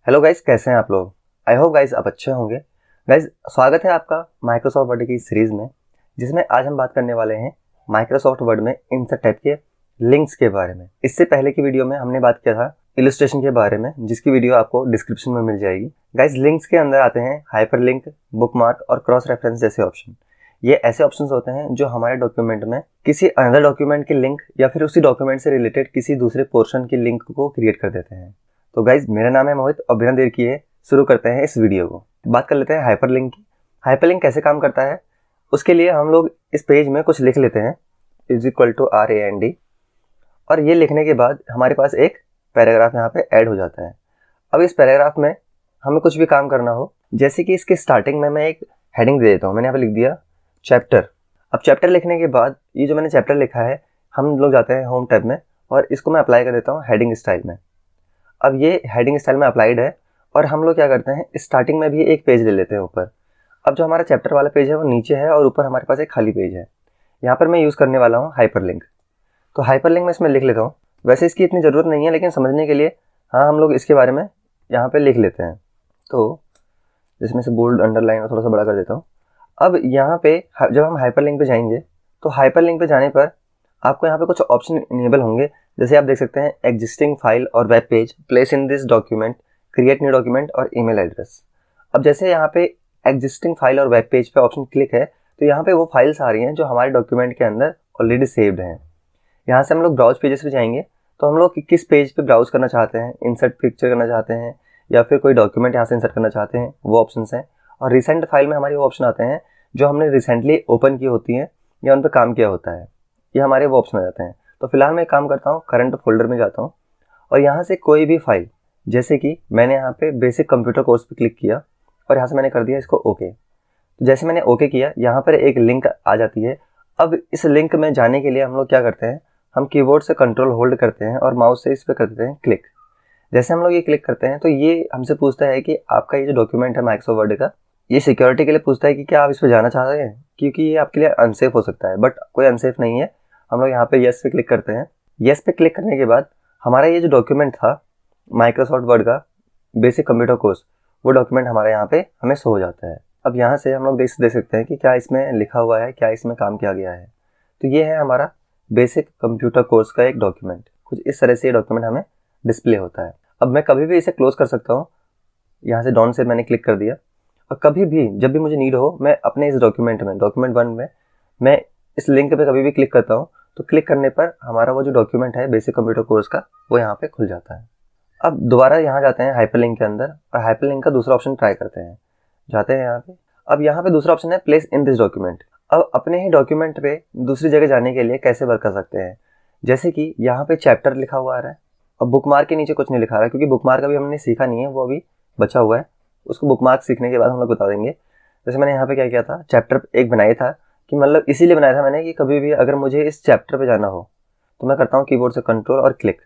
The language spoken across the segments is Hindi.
हेलो गाइस, कैसे हैं आप लोग। आई होप गाइस आप अच्छे होंगे। गाइस, स्वागत है आपका माइक्रोसॉफ्ट वर्ड की सीरीज़ में, जिसमें आज हम बात करने वाले हैं माइक्रोसॉफ्ट वर्ड में इंसर्ट टाइप के लिंक्स के बारे में। इससे पहले की वीडियो में हमने बात किया था इलस्ट्रेशन के बारे में, जिसकी वीडियो आपको डिस्क्रिप्शन में मिल जाएगी। गाइस, लिंक्स के अंदर आते हैं हाइपरलिंक, बुकमार्क और क्रॉस रेफरेंस जैसे ऑप्शन। ये ऐसे ऑप्शंस होते हैं जो हमारे डॉक्यूमेंट में किसी अनदर डॉक्यूमेंट की लिंक या फिर उसी डॉक्यूमेंट से रिलेटेड किसी दूसरे पोर्शन की लिंक को क्रिएट कर देते हैं। तो गाइज, मेरा नाम है मोहित और बिना देर किए शुरू करते हैं इस वीडियो को। बात कर लेते हैं हाइपरलिंक की। हाइपरलिंक कैसे काम करता है, उसके लिए हम लोग इस पेज में कुछ लिख लेते हैं =RAND, और ये लिखने के बाद हमारे पास एक पैराग्राफ यहाँ पे ऐड हो जाता है। अब इस पैराग्राफ में हमें कुछ भी काम करना हो, जैसे कि इसके स्टार्टिंग में मैं एक हेडिंग दे देता हूँ। मैंने यहाँ पे लिख दिया चैप्टर। अब चैप्टर लिखने के बाद ये जो मैंने चैप्टर लिखा है, हम लोग जाते हैं होम टैब में और इसको मैं अप्लाई कर देता हूँ हेडिंग स्टाइल में। अब ये हेडिंग स्टाइल में अप्लाइड है और हम लोग क्या करते हैं, स्टार्टिंग में भी एक पेज ले लेते हैं ऊपर। अब जो हमारा चैप्टर वाला पेज है वो नीचे है और ऊपर हमारे पास एक खाली पेज है। यहाँ पर मैं यूज़ करने वाला हूँ हाइपरलिंक। तो हाइपरलिंक मैं इसमें लिख लेता हूँ। वैसे इसकी इतनी ज़रूरत नहीं है, लेकिन समझने के लिए हाँ हम लोग इसके बारे में यहाँ पर लिख लेते हैं। तो जिसमें से बोल्ड, अंडरलाइन और थोड़ा सा बड़ा कर देता हूँ। अब यहाँ पे जब हम हाइपरलिंक पे जाएंगे तो हाइपरलिंक पे जाने पर आपको यहाँ पे कुछ ऑप्शन इनेबल होंगे। जैसे आप देख सकते हैं एग्जिस्टिंग फाइल और web page, place in this document, create new document और ईमेल एड्रेस। अब जैसे यहाँ पे एग्जिस्टिंग फाइल और वेब पेज पे ऑप्शन क्लिक है तो यहाँ पे वो फाइल्स आ रही हैं जो हमारे डॉक्यूमेंट के अंदर ऑलरेडी सेव्ड हैं। यहाँ से हम लोग ब्राउज पेजेस पे जाएंगे तो हम लोग किस पेज पे ब्राउज करना चाहते हैं, इंसर्ट पिक्चर करना चाहते हैं या फिर कोई डॉक्यूमेंट यहाँ से इंसर्ट करना चाहते हैं, वो ऑप्शन हैं। और रिसेंट फाइल में हमारे वो ऑप्शन आते हैं जो हमने रिसेंटली ओपन की होती हैं या उन पर काम किया होता है, ये हमारे वो ऑप्शन आ जाते हैं। तो फिलहाल मैं काम करता हूँ, करंट फोल्डर में जाता हूँ और यहाँ से कोई भी फाइल, जैसे कि मैंने यहाँ पे बेसिक कंप्यूटर कोर्स पे क्लिक किया और यहाँ से मैंने कर दिया इसको ओके। तो जैसे मैंने ओके किया, यहाँ पर एक लिंक आ जाती है। अब इस लिंक में जाने के लिए हम लोग क्या करते हैं, हम कीबोर्ड से कंट्रोल होल्ड करते हैं और माउस से इस पर कर देते हैं क्लिक। जैसे हम लोग ये क्लिक करते हैं तो ये हमसे पूछता है कि आपका ये जो डॉक्यूमेंट है माइक्रोसॉफ्ट वर्ड का, ये सिक्योरिटी के लिए पूछता है कि क्या आप इस पर जाना चाहते हैं, क्योंकि ये आपके लिए अनसेफ हो सकता है। बट कोई अनसेफ नहीं है। हम लोग यहाँ पे येस पे क्लिक करते हैं। येस पे क्लिक करने के बाद हमारा ये जो डॉक्यूमेंट था माइक्रोसॉफ्ट वर्ड का बेसिक कंप्यूटर कोर्स, वो डॉक्यूमेंट हमारे यहाँ पे हमें शो हो जाता है। अब यहाँ से हम लोग देख सकते हैं कि क्या इसमें लिखा हुआ है, क्या इसमें काम किया गया है। तो ये है हमारा बेसिक कंप्यूटर कोर्स का एक डॉक्यूमेंट। कुछ इस तरह से ये डॉक्यूमेंट हमें डिस्प्ले होता है। अब मैं कभी भी इसे क्लोज कर सकता हूँ। यहाँ से डाउन से मैंने क्लिक कर दिया और कभी भी जब भी मुझे नीड हो, मैं अपने इस डॉक्यूमेंट में, डॉक्यूमेंट 1 में, मैं इस लिंक पे कभी भी क्लिक करता हूँ तो क्लिक करने पर हमारा वो जो डॉक्यूमेंट है बेसिक कंप्यूटर कोर्स का, वो यहाँ पे खुल जाता है। अब दोबारा यहाँ जाते हैं हाइपरलिंक के अंदर और हाइपरलिंक का दूसरा ऑप्शन ट्राई करते हैं। जाते हैं यहाँ पे। अब यहाँ पे दूसरा ऑप्शन है प्लेस इन दिस डॉक्यूमेंट। अब अपने ही डॉक्यूमेंट पे दूसरी जगह जाने के लिए कैसे वर्क कर सकते हैं, जैसे कि यहाँ पे चैप्टर लिखा हुआ आ रहा है और बुकमार्क के नीचे कुछ नहीं लिखा रहा है, क्योंकि बुकमार्क अभी हमने सीखा नहीं है, वो अभी बचा हुआ है। उसको बुकमार्क सीखने के बाद हम लोग बता देंगे। जैसे मैंने यहाँ पे क्या किया था, चैप्टर एक बनाया था कि मतलब इसीलिए बनाया था मैंने कि कभी भी अगर मुझे इस चैप्टर पे जाना हो तो मैं करता हूँ कीबोर्ड से कंट्रोल और क्लिक,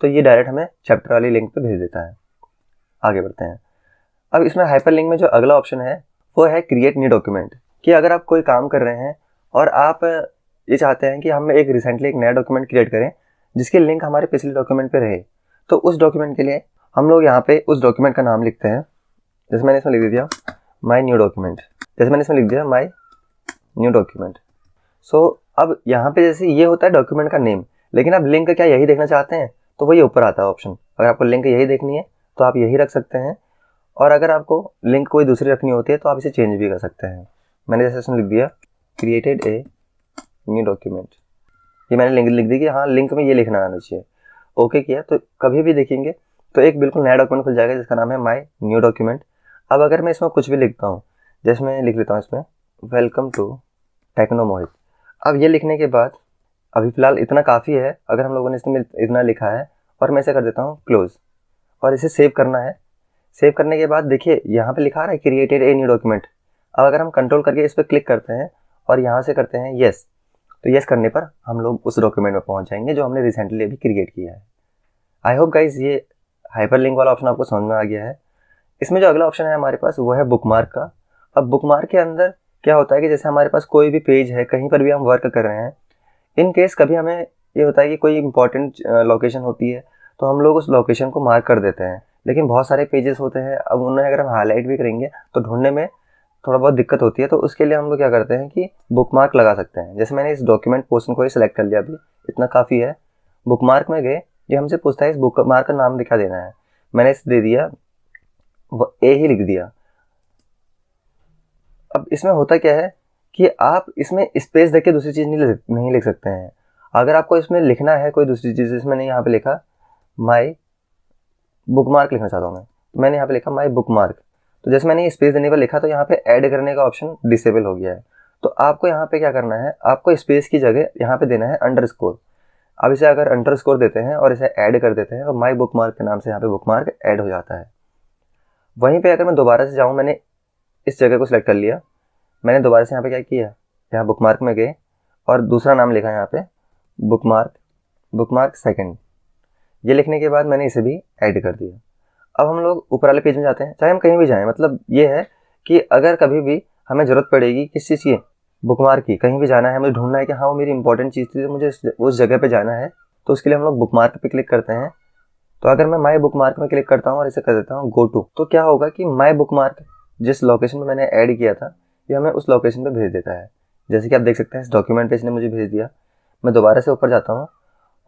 तो ये डायरेक्ट हमें चैप्टर वाली लिंक पे भेज देता है। आगे बढ़ते हैं। अब इसमें हाइपरलिंक में जो अगला ऑप्शन है वो है क्रिएट न्यू डॉक्यूमेंट। कि अगर आप कोई काम कर रहे हैं और आप ये चाहते हैं कि हम एक रिसेंटली एक नया डॉक्यूमेंट क्रिएट करें जिसकी लिंक हमारे पिछले डॉक्यूमेंट पे रहे, तो उस डॉक्यूमेंट के लिए हम लोग यहाँ पे उस डॉक्यूमेंट का नाम लिखते हैं। जैसे मैंने इसमें लिख दिया माई न्यू डॉक्यूमेंट। जैसे मैंने इसमें लिख दिया माई न्यू डॉक्यूमेंट। सो अब यहाँ पे जैसे ये होता है डॉक्यूमेंट का नेम, लेकिन आप लिंक क्या यही देखना चाहते हैं तो वही ऊपर आता है ऑप्शन। अगर आपको लिंक यही देखनी है तो आप यही रख सकते हैं, और अगर आपको लिंक कोई दूसरी रखनी होती है तो आप इसे चेंज भी कर सकते हैं। मैंने जैसे इसमें लिख दिया क्रिएटेड ए न्यू डॉक्यूमेंट। ये मैंने लिंक लिख दी कि हाँ लिंक में ये लिखना आना चाहिए। ओके किया तो कभी भी देखेंगे तो एक बिल्कुल नया डॉक्यूमेंट खुल जाएगा जिसका नाम है माई न्यू डॉक्यूमेंट। अब अगर मैं इसमें कुछ भी लिखता हूँ, जैसे मैं लिख लेता हूँ इसमें वेलकम टू टेक्नो मोहित। अब ये लिखने के बाद अभी फ़िलहाल इतना काफ़ी है, अगर हम लोगों ने इसमें इतना लिखा है, और मैं इसे कर देता हूँ क्लोज और इसे सेव करना है। सेव करने के बाद देखिए यहाँ पे लिखा रहा है क्रिएटेड ए न्यू डॉक्यूमेंट। अब अगर हम कंट्रोल करके इस पर क्लिक करते हैं और यहाँ से करते हैं येस, तो येस करने पर हम लोग उस डॉक्यूमेंट में पहुँच जाएंगे जो हमने रिसेंटली अभी क्रिएट किया है। आई होप गाइज ये हाइपरलिंक वाला ऑप्शन आपको समझ में आ गया है। इसमें जो अगला ऑप्शन है हमारे पास वो है बुकमार्क का। अब बुकमार्क के अंदर क्या होता है कि जैसे हमारे पास कोई भी पेज है, कहीं पर भी हम वर्क कर रहे हैं, इन केस कभी हमें ये होता है कि कोई इंपॉर्टेंट लोकेशन होती है तो हम लोग उस लोकेशन को मार्क कर देते हैं। लेकिन बहुत सारे पेजेस होते हैं। अब उन्हें अगर हम हाईलाइट भी करेंगे तो ढूंढने में थोड़ा बहुत दिक्कत होती है। तो उसके लिए हम लोग क्या करते हैं कि बुकमार्क लगा सकते हैं। जैसे मैंने इस डॉक्यूमेंट पोर्शन को ही सिलेक्ट कर लिया, अभी इतना काफ़ी है। बुकमार्क में गए, ये हमसे पूछता है इस बुकमार्क का नाम क्या देना है। मैंने इसे दे दिया, वो ए ही लिख दिया। अब इसमें होता क्या है कि आप इसमें स्पेस देके दूसरी चीज़ नहीं लिख सकते हैं। अगर आपको इसमें लिखना है कोई दूसरी चीज़, इसमें मैंने यहाँ पे लिखा माई बुकमार्क लिखना चाहता हूँ मैं, तो मैंने यहाँ पे लिखा माई बुकमार्क। तो जैसे मैंने स्पेस देने पर लिखा तो यहाँ पे ऐड करने का ऑप्शन डिसेबल हो गया है। तो आपको यहाँ पे क्या करना है, आपको स्पेस की जगह यहाँ पे देना है अंडरस्कोर। अब इसे अगर अंडरस्कोर देते हैं और इसे ऐड कर देते हैं तो माई बुकमार्क के नाम से यहाँ पे बुकमार्क ऐड हो जाता है। वहीं पे अगर मैं दोबारा से जाऊँ, मैंने इस जगह को सिलेक्ट कर लिया, मैंने दोबारा से यहाँ पे क्या किया, यहाँ बुकमार्क में गए और दूसरा नाम लिखा यहाँ पे बुकमार्क सेकंड। ये लिखने के बाद मैंने इसे भी ऐड कर दिया। अब हम लोग ऊपर वाले पेज में जाते हैं, चाहे हम कहीं भी जाएं। मतलब ये है कि अगर कभी भी हमें ज़रूरत पड़ेगी किस चीज़ की, बुकमार्क की, कहीं भी जाना है, मुझे ढूंढना है कि हाँ वो मेरी इंपॉर्टेंट चीज़ थी, तो मुझे उस जगह पे जाना है, तो उसके लिए हम लोग बुकमार्क पे क्लिक करते हैं। तो अगर मैं माई बुकमार्क में क्लिक करता हूँ और इसे कर देता हूँ गो टू, तो क्या होगा कि माई बुकमार्क जिस लोकेशन में मैंने ऐड किया था ये हमें उस लोकेशन पे भेज देता है। जैसे कि आप देख सकते हैं इस डॉक्यूमेंट पे इसने मुझे भेज दिया। मैं दोबारा से ऊपर जाता हूँ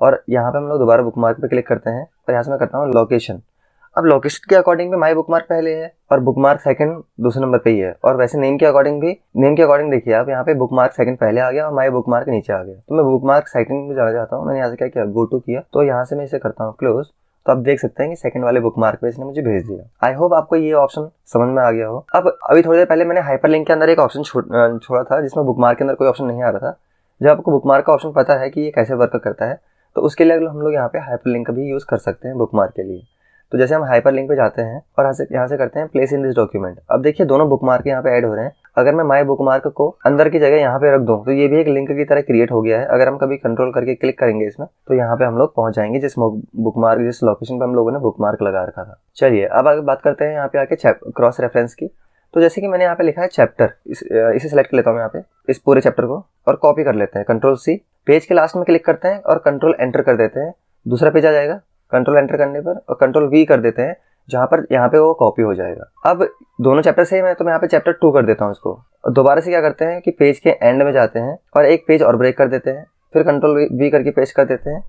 और यहाँ पे हम लोग दोबारा बुकमार्क पे क्लिक करते हैं और यहाँ से मैं करता हूँ लोकेशन। अब लोकेशन के अकॉर्डिंग भी माई बुकमार्क पहले है और बुकमार्क सेकंड दूसरे नंबर पे ही है। और वैसे नेम के अकॉर्डिंग देखिए आप, यहाँ पे बुकमार्क सेकंड पहले आ गया और माई बुकमार्क नीचे आ गया। तो मैं बुकमार्क सेकंड में जाना चाहता हूँ, मैंने यहाँ से क्या किया, गो टू किया। तो यहाँ से मैं इसे करता हूँ क्लोज। तो आप देख सकते हैं कि सेकंड वाले बुकमार्क पे इसने मुझे भेज दिया। आई होप आपको ये ऑप्शन समझ में आ गया हो। अब अभी थोड़ी देर पहले मैंने हाइपरलिंक के अंदर एक ऑप्शन छोड़ा था जिसमें बुकमार्क के अंदर कोई ऑप्शन नहीं आ रहा था। जब आपको बुकमार्क का ऑप्शन पता है कि ये कैसे वर्क करता है तो उसके लिए हम लोग यहाँ पे हाइपरलिंक का भी यूज़ कर सकते हैं बुकमार्क के लिए। तो जैसे हम हाइपरलिंक पे जाते हैं और यहाँ से करते हैं प्लेस इन दिस डॉक्यूमेंट। अब देखिए दोनों बुकमार्क यहाँ पे ऐड हो रहे हैं। अगर मैं माई बुकमार्क को अंदर की जगह यहाँ पे रख दूँ तो ये भी एक लिंक की तरह क्रिएट हो गया है। अगर हम कभी कंट्रोल करके क्लिक करेंगे इसमें तो यहाँ पे हम लोग पहुंच जाएंगे जिस लोकेशन पे हम लोगों ने बुकमार्क लगा रखा था। चलिए अब आगे बात करते हैं यहाँ पे आके क्रॉस रेफरेंस की। तो जैसे कि मैंने यहाँ पे लिखा है चैप्टर, इसे सेलेक्ट कर लेता हूँ यहाँ पे, इस पूरे चैप्टर को, और कॉपी कर लेते हैं कंट्रोल सी। पेज के लास्ट में क्लिक करते हैं और कंट्रोल एंटर कर देते हैं, दूसरा पेज आ जाएगा। कंट्रोल एंटर करने पर और कंट्रोल वी कर देते हैं जहाँ पर यहाँ पे वो कॉपी हो जाएगा। अब दोनों चैप्टर सेम है तो मैं यहाँ पे चैप्टर 2 कर देता हूँ इसको। और दोबारा से क्या करते हैं कि पेज के एंड में जाते हैं और एक पेज और ब्रेक कर देते हैं, फिर कंट्रोल वी करके पेस्ट कर देते हैं,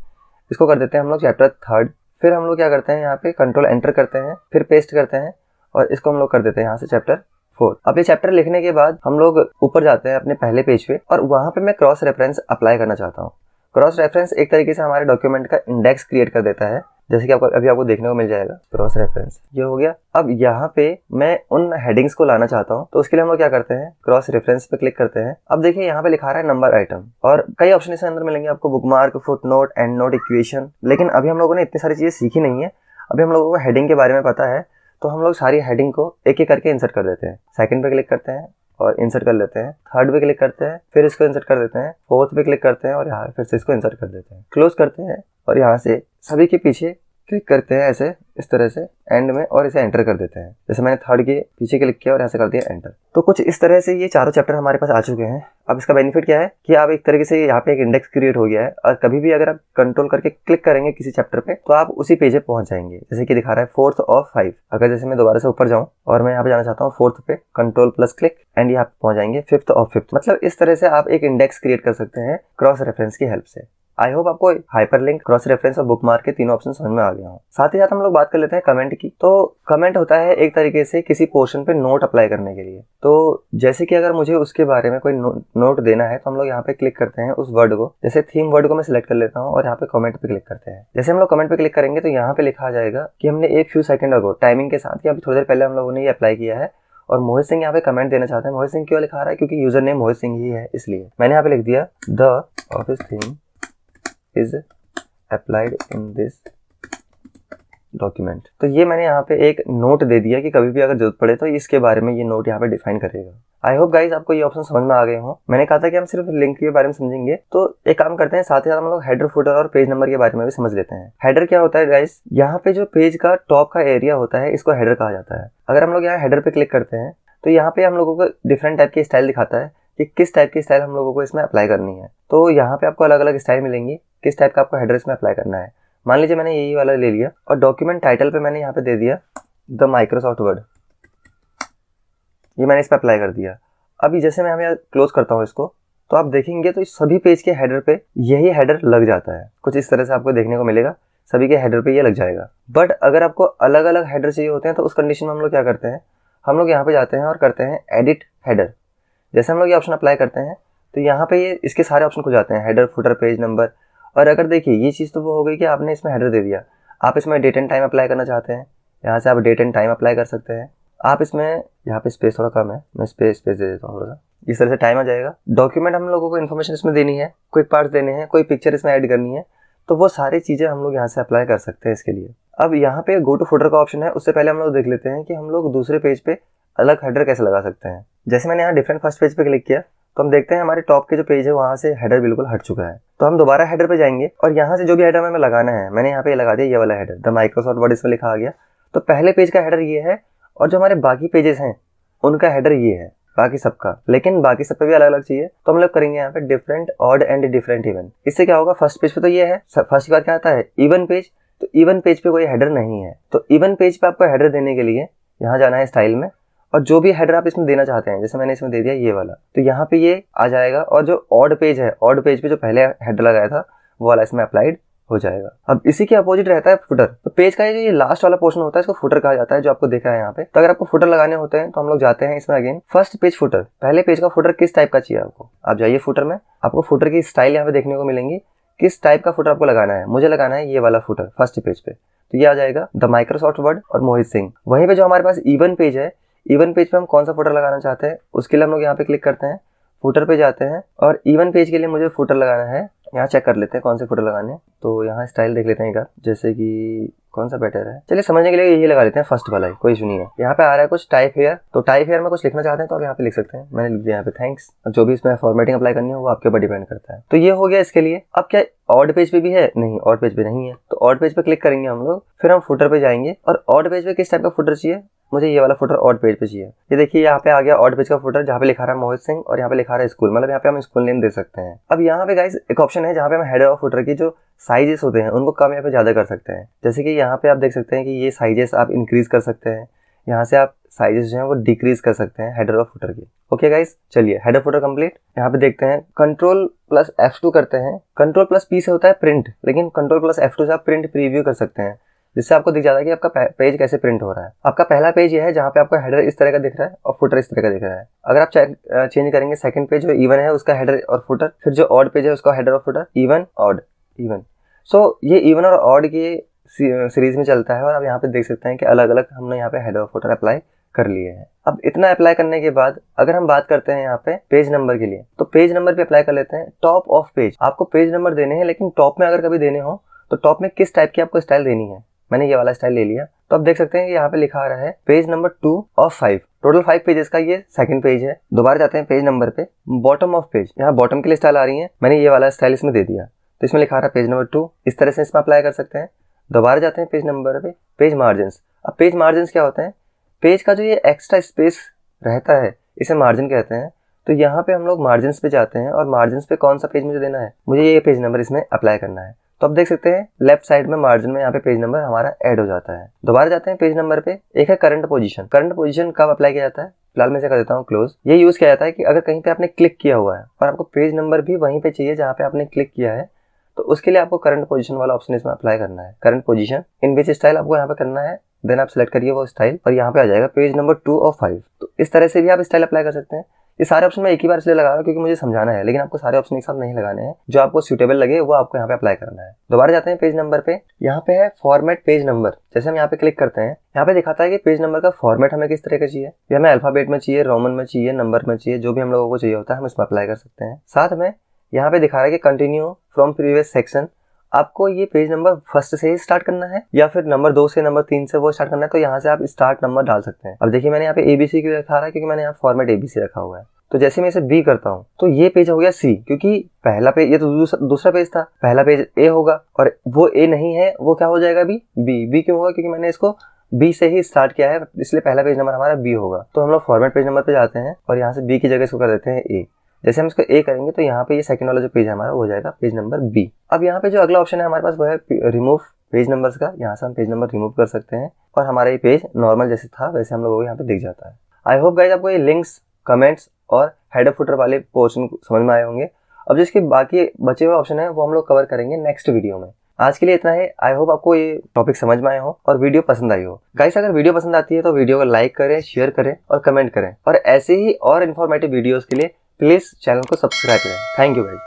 इसको कर देते हैं हम लोग चैप्टर 3। फिर हम लोग क्या करते हैं यहाँ पे कंट्रोल एंटर करते हैं, फिर पेस्ट करते हैं और इसको हम लोग कर देते हैं यहाँ से चैप्टर 4। अब ये चैप्टर लिखने के बाद हम लोग ऊपर जाते हैं अपने पहले पेज पे और वहाँ पे मैं क्रॉस रेफरेंस अप्लाई करना चाहता हूँ। क्रॉस रेफरेंस एक तरीके से हमारे डॉक्यूमेंट का इंडेक्स क्रिएट कर देता है, जैसे कि आपको देखने को मिल जाएगा क्रॉस रेफरेंस, ये हो गया। अब यहाँ पे मैं उन हेडिंग्स को लाना चाहता हूँ तो उसके लिए हम लोग क्या करते हैं, क्रॉस रेफरेंस पे क्लिक करते हैं। अब देखिए यहाँ पे लिखा रहा है नंबर आइटम और कई ऑप्शन इसके अंदर मिलेंगे आपको, bookmark, footnote, and note, equation. लेकिन अभी हम लोगों ने इतनी सारी चीजें सीखी नहीं है, अभी हम लोगों को हेडिंग के बारे में पता है। तो हम लोग सारी हेडिंग को एक एक करके इंसर्ट कर देते हैं। सेकंड पे क्लिक करते हैं और इंसर्ट कर लेते हैं, थर्ड पे क्लिक करते हैं, फिर इसको इंसर्ट कर देते हैं, फोर्थ पे क्लिक करते हैं और यहाँ फिर से इसको इंसर्ट कर देते हैं, क्लोज करते हैं और यहाँ से सभी के पीछे क्लिक करते हैं ऐसे इस तरह से एंड में और इसे एंटर कर देते हैं। जैसे मैंने थर्ड के पीछे क्लिक किया और ऐसे कर दिया एंटर। तो कुछ इस तरह से ये चारों चैप्टर हमारे पास आ चुके हैं। अब इसका बेनिफिट क्या है कि आप एक तरीके से यहाँ पे एक इंडेक्स क्रिएट हो गया है और कभी भी अगर आप कंट्रोल करके क्लिक करेंगे किसी चैप्टर पे तो आप उसी पेज पे पहुंच जाएंगे। जैसे कि दिखा रहा है 4th of 5। अगर जैसे मैं दोबारा से ऊपर जाऊँ और मैं यहाँ पे जाना चाहता हूँ 4th पे, कंट्रोल प्लस क्लिक एंड यहाँ पे पहुंच जाएंगे 5th of 5th। मतलब इस तरह से आप एक इंडेक्स क्रिएट कर सकते हैं क्रॉस रेफरेंस की हेल्प से। आई होप आपको हाइपरलिंक, क्रॉस रेफरेंस और बुकमार्क के तीनों ऑप्शन समझ में आ गया हो। साथ ही साथ हम लोग बात कर लेते हैं कमेंट की। तो कमेंट होता है एक तरीके से किसी पोर्शन पे नोट अप्लाई करने के लिए। तो जैसे कि अगर मुझे उसके बारे में कोई नोट देना है तो हम लोग यहाँ पे क्लिक करते हैं उस वर्ड को। जैसे थीम वर्ड को मैं सिलेक्ट कर लेता हूँ और यहाँ पे कमेंट पे क्लिक करते हैं। जैसे हम लोग कमेंट पे क्लिक करेंगे तो यहाँ पे लिखा आ जाएगा कि हमने एक फ्यू सेकंड अगो टाइमिंग के साथ या थोड़ी देर पहले हम लोगों ने ये अप्लाई किया है और मोहित सिंह यहाँ पे कमेंट देना चाहते हैं। मोहित सिंह क्यों लिखा रहा है, क्योंकि यूजर नेम मोहित सिंह ही है, इसलिए मैंने यहाँ पे लिख दिया the office theme is applied in this document. तो ये मैंने यहाँ पे एक नोट दे दिया कि कभी भी अगर जरूरत पड़े तो इसके बारे में ये नोट यहाँ पे डिफाइन करेगा। आई होप गाइज आपको ये ऑप्शन समझ में आ गए हो। मैंने कहा था कि हम सिर्फ लिंक के बारे में समझेंगे, तो एक काम करते हैं, साथ ही साथ हम लोग हेडर, फुटर और पेज नंबर के बारे में भी समझ लेते हैं। हेडर क्या होता है गाइज, यहाँ पे जो पेज का टॉप का एरिया होता है इसको हेडर कहा जाता है। अगर हम लोग यहाँ हेडर पे क्लिक करते हैं तो यहाँ पे हम लोगों को डिफरेंट टाइप की स्टाइल दिखाता है कि किस टाइप की स्टाइल हम लोगों को इसमें अप्लाई करनी है। तो यहाँ पे आपको अलग अलग स्टाइल मिलेंगी, किस टाइप का आपको हेडर इसमें अप्लाई करना है। मान लीजिए मैंने यही वाला ले लिया और डॉक्यूमेंट टाइटल पे मैंने यहाँ पे दे दिया द माइक्रोसॉफ्ट वर्ड, ये मैंने इस पर अप्लाई कर दिया। अभी जैसे मैं यहाँ क्लोज करता हूँ इसको, तो आप देखेंगे तो इस सभी पेज के हेडर पे यही हेडर लग जाता है। कुछ इस तरह से आपको देखने को मिलेगा, सभी के हेडर पे ये लग जाएगा। बट अगर आपको अलग अलग हेडर चाहिए होते हैं तो उस कंडीशन में हम लोग क्या करते हैं, हम लोग यहाँ पे जाते हैं और करते हैं एडिट हेडर। जैसे हम लोग ये ऑप्शन अप्लाई करते हैं तो यहाँ पे ये इसके सारे ऑप्शन खुल जाते हैं, हेडर, फुटर, पेज नंबर। और अगर देखिए ये चीज़ तो वो हो गई कि आपने इसमें हेडर दे दिया, आप इसमें डेट एंड टाइम अप्लाई करना चाहते हैं, यहाँ से आप डेट एंड टाइम अप्लाई कर सकते हैं। आप इसमें, यहाँ पे स्पेस थोड़ा कम है, मैं स्पेस दे देता हूँ थोड़ा सा, इस तरह से टाइम आ जाएगा। डॉक्यूमेंट हम लोगों को इन्फॉर्मेशन इसमें देनी है, क्विक पार्ट्स देने हैं, कोई पिक्चर इसमें ऐड करनी है, तो वो सारी चीज़ें हम लोग यहाँ से अप्लाई कर सकते हैं इसके लिए। अब यहाँ पे गो टू फुटर का ऑप्शन है, उससे पहले हम लोग देख लेते हैं कि हम लोग दूसरे पेज पे अलग हेडर कैसे लगा सकते हैं। जैसे मैंने यहाँ डिफरेंट फर्स्ट पेज पे क्लिक किया तो हम देखते हैं हमारे टॉप के जो पेज है वहाँ से हेडर बिल्कुल हट चुका है। तो हम दोबारा हेडर पे जाएंगे और यहाँ से जो भी हेडर हमें लगाना है, मैंने यहाँ पे लगा दिया ये वाला हेडर, द माइक्रोसॉफ्ट वर्ड इसमें लिखा आ गया। तो पहले पेज का हेडर ये है और जो हमारे बाकी पेजेस हैं उनका हेडर ये है, बाकी सबका। लेकिन बाकी सब पे भी अलग अलग चाहिए, तो हम लोग करेंगे यहाँ पे different, odd and different even. इससे क्या होगा, फर्स्ट पेज पे तो ये है, फर्स्ट की बात क्या आता है, इवन पेज। तो इवन पेज पे कोई हेडर नहीं है, तो इवन पेज पे आपको हेडर देने के लिए यहाँ जाना है स्टाइल में, और जो भी हेडर आप इसमें देना चाहते हैं, जैसे मैंने इसमें दे दिया ये वाला, तो यहाँ पे ये आ जाएगा। और जो ऑड पेज है, ऑड पेज पे जो पहले हेडर लगाया था वो वाला इसमें अप्लाइड हो जाएगा। अब इसी के अपोजिट रहता है फुटर। तो पेज का ये लास्ट वाला पोर्शन होता है, इसको फुटर कहा जाता है, जो आपको दिख रहा है यहाँ पे। तो अगर आपको फुटर लगाने होते हैं तो हम लोग जाते हैं इसमें अगेन फर्स्ट पेज फुटर। पहले पेज का फुटर किस टाइप का चाहिए आपको, आप जाइए फुटर में, आपको फुटर की स्टाइल यहाँ पे देखने को मिलेंगी, किस टाइप का फुटर आपको लगाना है। मुझे लगाना है ये वाला फुटर फर्स्ट पेज पे, तो ये आ जाएगा द माइक्रोसॉफ्ट वर्ड और मोहित सिंह। वहीं पे जो हमारे पास इवन पेज है, इवन पेज पे हम कौन सा फुटर लगाना चाहते हैं उसके लिए हम लोग यहाँ पे क्लिक करते हैं, फुटर पे जाते हैं और इवन पेज के लिए मुझे फुटर लगाना है। यहाँ चेक कर लेते हैं कौन से फुटर लगाने हैं, तो यहाँ स्टाइल देख लेते हैं एक बार, जैसे कि कौन सा बेटर है। चलिए समझने के लिए यही लगा लेते हैं, फर्स्ट वाला ही, कोई इशू नहीं है। यहाँ पे आ रहा है कुछ टाइप हेयर, तो टाइप हेयर में कुछ लिखना चाहते हैं तो आप यहाँ पे लिख सकते हैं, मैंने लिख दिया यहाँ पे थैंक्स। जो भी इसमें फॉर्मेटिंग अप्लाई करनी है वो आपके ऊपर डिपेंड करता है। तो ये हो गया इसके लिए। अब क्या ऑड पेज पे भी है, नहीं ऑड पेज पे नहीं है, तो ऑड पेज पे क्लिक करेंगे हम लोग, फिर हम फुटर पे जाएंगे और ऑड पेज पे किस टाइप का फुटर चाहिए, मुझे ये वाला फुटर ऑड पेज पे चाहिए। ये देखिए यहाँ पे आ गया ऑड पेज का फुटर, जहाँ पे लिखा रहा है मोहित सिंह और यहाँ पे लिखा रहा है स्कूल, मतलब यहाँ पे हम स्कूल नेम दे सकते हैं। अब यहाँ पे गाइस एक ऑप्शन है जहाँ पे हम हेडर और फुटर की जो साइजेस होते हैं उनको कम या फिर ज्यादा कर सकते हैं। जैसे कि यहाँ पे आप देख सकते हैं कि ये साइजेस आप इंक्रीज कर सकते हैं, यहाँ से आप साइजेस जो है वो डिक्रीज कर सकते हैं हेडर और फुटर की। ओके गाइस, चलिए हेडर फुटर कंप्लीट। यहाँ पे देखते हैं Ctrl+F2 करते हैं, Ctrl+P से होता है प्रिंट, लेकिन Ctrl+F2 से आप प्रिंट प्रीव्यू कर सकते हैं, जिससे आपको दिख जाता है कि आपका पेज कैसे प्रिंट हो रहा है। आपका पहला पेज ये है जहाँ पे आपका हेडर इस तरह का दिख रहा है और फुटर इस तरह का दिख रहा है। अगर आप चेंज करेंगे सेकंड पेज जो इवन है उसका हेडर और फुटर, फिर जो ऑड पेज है उसका हेडर और फुटर, इवन ऑड इवन। सो ये इवन और ऑड की सीरीज में चलता है और आप यहाँ पे देख सकते हैं कि अलग अलग हमने यहाँ पे हेडर और फुटर अप्लाई कर लिए हैं। अब इतना अप्लाई करने के बाद अगर हम बात करते हैं यहाँ पे पेज नंबर के लिए, तो पेज नंबर पे अप्लाई कर लेते हैं टॉप ऑफ पेज। आपको पेज नंबर देने हैं, लेकिन टॉप में अगर कभी देने हो तो टॉप में किस टाइप की आपको स्टाइल देनी है। मैंने ये वाला स्टाइल ले लिया, तो आप देख सकते हैं कि यहाँ पे लिखा आ रहा है page number 2 of 5। Total 5 pages का ये सेकंड पेज है। दोबारा जाते हैं पेज नंबर पे, बॉटम ऑफ पेज, यहाँ बॉटम के लिए स्टाइल आ रही है, मैंने ये वाला स्टाइल इसमें दे दिया, तो इसमें लिखा आ रहा है पेज नंबर 2, इस तरह से इसमें अप्लाई कर सकते हैं। दोबारा जाते हैं पेज नंबर पे, पेज मार्जिन्स। अब पेज मार्जिन्स क्या होते हैं, पेज का जो ये एक्स्ट्रा स्पेस रहता है इसे मार्जिन कहते हैं। तो यहाँ पे हम लोग मार्जिन्स पे जाते हैं और मार्जिन्स पे कौन सा पेज मुझे देना है, मुझे ये पेज नंबर इसमें अप्लाई करना है। तो आप देख सकते हैं लेफ्ट साइड में मार्जिन में यहाँ पे पेज नंबर हमारा ऐड हो जाता है। दोबारा जाते हैं पेज नंबर पे, एक है करंट पोजीशन। करंट पोजीशन कब अप्लाई किया जाता है, फिलहाल मैं इसे कर देता हूँ क्लोज। ये यूज किया जाता है कि अगर कहीं पे आपने क्लिक किया हुआ है और आपको पेज नंबर भी वहीं पे चाहिए जहाँ पे आपने क्लिक किया है, तो उसके लिए आपको करंट पोजीशन वाला ऑप्शन इसमें अप्लाई करना है। Current position in which style आपको यहाँ पे करना है, देन आप सिलेक्ट करिए वो स्टाइल और यहाँ पे आ जाएगा पेज नंबर 2 ऑफ 5। तो इस तरह से भी आप स्टाइल अप्लाई कर सकते हैं। ये सारे ऑप्शन मैं एक ही बार इसलिए लगा रहा हूँ क्योंकि मुझे समझाना है, लेकिन आपको सारे ऑप्शन एक साथ नहीं लगाने हैं, जो आपको सूटेबल लगे वो आपको यहाँ पे अप्लाई करना है। दोबारा जाते हैं पेज नंबर पे, यहाँ पे है फॉर्मेट पेज नंबर। जैसे हम यहाँ पे क्लिक करते हैं, यहाँ पे दिखाता है कि पेज नंबर का फॉर्मेट हमें किस तरह का चाहिए, या हमें अल्फाबेट में चाहिए, रोमन में चाहिए, नंबर में चाहिए, जो भी हम लोगों को चाहिए होता है हम इसमें अप्लाई कर सकते हैं। साथ में यहाँ पे दिखा रहा है कि कंटिन्यू फ्रॉम प्रीवियस सेक्शन, आपको ये पेज नंबर फर्स्ट से ही स्टार्ट करना है या फिर नंबर 2 से नंबर 3 से वो स्टार्ट करना है, तो यहाँ से आप स्टार्ट नंबर डाल सकते हैं। अब देखिए मैंने यहाँ पे ABC क्यों रखा रहा है, क्योंकि मैंने यहाँ फॉर्मेट ABC रखा हुआ है। तो जैसे मैं इसे B करता हूँ तो ये पेज हो गया C, क्योंकि पहला पेज, ये तो दूसरा पेज था, पहला पेज A होगा और वो A नहीं है, वो क्या हो जाएगा B क्यों होगा, क्योंकि मैंने इसको B से ही स्टार्ट किया है, इसलिए पहला पेज नंबर हमारा B होगा। तो हम लोग फॉर्मेट पेज नंबर पे जाते हैं और यहाँ से B की जगह इसको कर देते हैं A। जैसे हम इसको ए करेंगे तो यहाँ पे ये सेकंड वाला जो पेज है हमारा वो हो जाएगा पेज नंबर बी। अब यहाँ पे जो अगला ऑप्शन है हमारे पास वो है रिमूव पेज नंबर्स का। यहाँ से हम पेज नंबर रिमूव कर सकते हैं और हमारा ये पेज नॉर्मल जैसे था वैसे हम लोगों को यहाँ पे दिख जाता है। आई होप गाइज आपको ये लिंक्स, कमेंट्स और हेडर फुटर वाले पोर्शन समझ में आए होंगे। अब जिसके बाकी बचे हुए ऑप्शन है वो हम लोग कवर करेंगे नेक्स्ट वीडियो में। आज के लिए इतना है। आई होप आपको ये टॉपिक समझ में आए हो और वीडियो पसंद आई हो। गाइस अगर वीडियो पसंद आती है तो वीडियो को लाइक करें, शेयर करें और कमेंट करें और ऐसे ही और इन्फॉर्मेटिव वीडियोस के लिए प्लीज चैनल को सब्सक्राइब करें। Thank you guys.